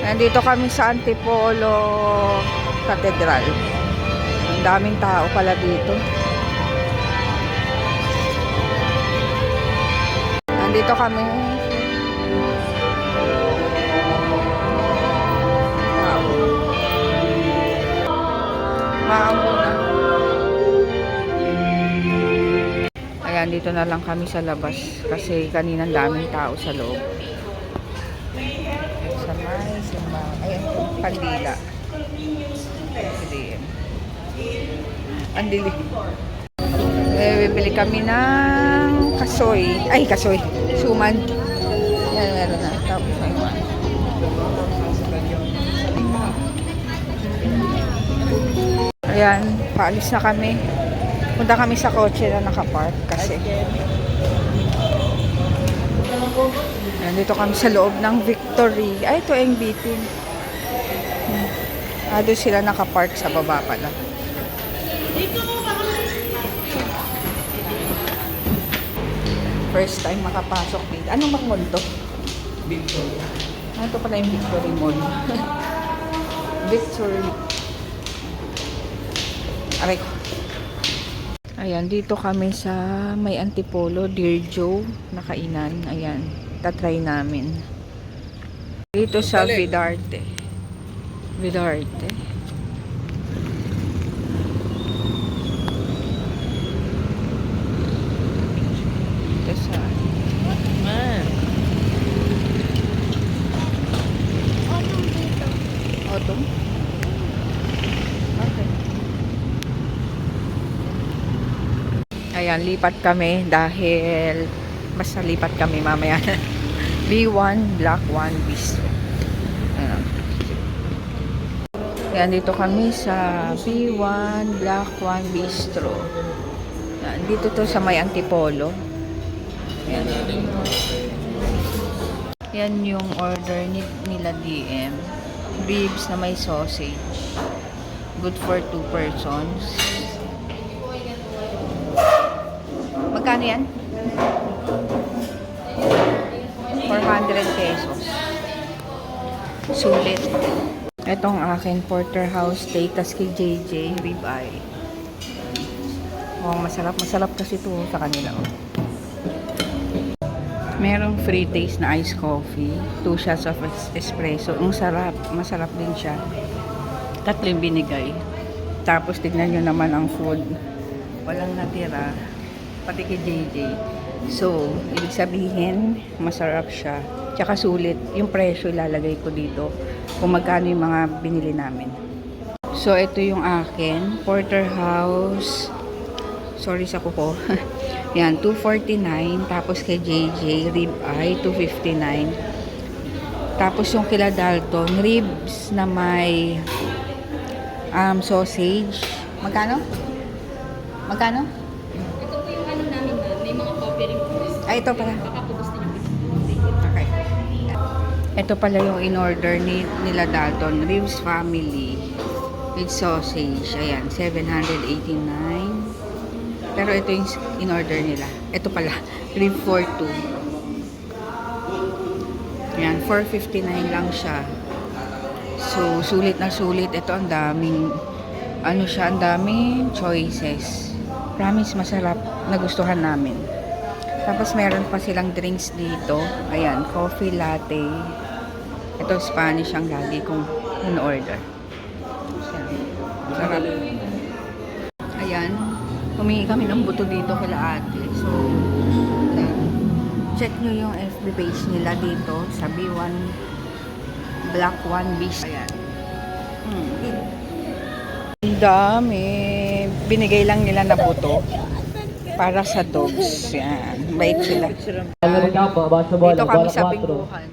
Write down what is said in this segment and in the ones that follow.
Nandito kami sa Antipolo Cathedral. Ang daming tao pala dito. Nandito kami. Wow. Maambo na. Ayan, dito na lang kami sa labas kasi kaninang daming tao sa loob. Sa may simbahan. Ayan, Pandila. Ang dilim. Bibili kami ng kasoy. Ay, kasoy. Suman. Yan, meron na. Tapos may one. Ayan, paalis na kami. Punta kami sa kotse na nakapark kasi. Ayan, dito kami sa loob ng Victory. Ay, ito ang bitin. Doon sila nakapark sa baba pala. First time makapasok dito. Anong mall to? Victory. Ito pala yung Victory Mall. Victory. Aray ko. Ayan, dito kami sa may Antipolo, Dear Joe, nakainan. Ayan, tatry namin. Dito sa Vidarte. Vidarte. Dito sa Autumn. Okay. Ayan, lipat kami dahil basta lipat kami mamaya. B1, Black 1, Bistro. Ayan. Ayan, dito kami sa B1, Black 1, Bistro. Ayan, dito to sa may Antipolo. Ayan. Yan yung order nila DM. Ribs na may sausage. Good for 2 persons. Magkano yan? 400 pesos. Sulit. Itong akin porterhouse steak tas kay JJ ribeye. Oh, masarap. Masarap kasi ito sa kanila. Oh. Merong free taste na iced coffee. 2 shots of espresso. Ang sarap. Masarap din siya. 3 binigay. Tapos tignan nyo naman ang food. Walang natira. Pati kay JJ. So, ibig sabihin, masarap siya. Tsaka sulit. Yung presyo ilalagay ko dito. Kung magkano yung mga binili namin. So, ito yung akin. Porterhouse. Sorry sa kuko. Yan, 249. Tapos kay JJ, ribeye, 259. Tapos yung kila Dalton, ribs na may sausage. Magkano? Magkano? Ito po yung ano namin na, may mga coffee rin po. Ay, ito pala. Baka po gusto nyo. Okay. Ito pala yung in-order nila Dalton, ribs family with sausage. Ayan, 789. Pero ito yung in-order nila. Ito pala, rib for 2. Ayan, 459 lang siya. So, sulit na sulit. Ito ang daming, ano siya, ang daming choices. Promise, masarap. Nagustuhan namin. Tapos, meron pa silang drinks dito. Ayan, coffee latte. Ito, Spanish ang lagi kong in-order. Sarap. Ayan. Humingi kami ng buto dito kila ate. So, check nyo yung FB page nila dito sa B1 Black 1 Beach. Ayan. Ang dami. Binigay lang nila na buto para sa dogs. Yan. Bait sila. Dito kami sa Pingguhan.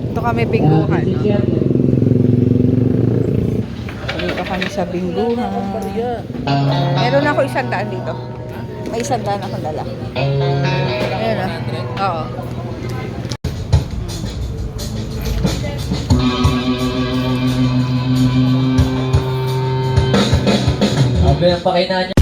Dito kami Pingguhan. No? Dito kami sa Bingguhan. Meron ako 100 dito. May 100 akong dala. Ayan na. Oo. Sabi ang pakainan niya.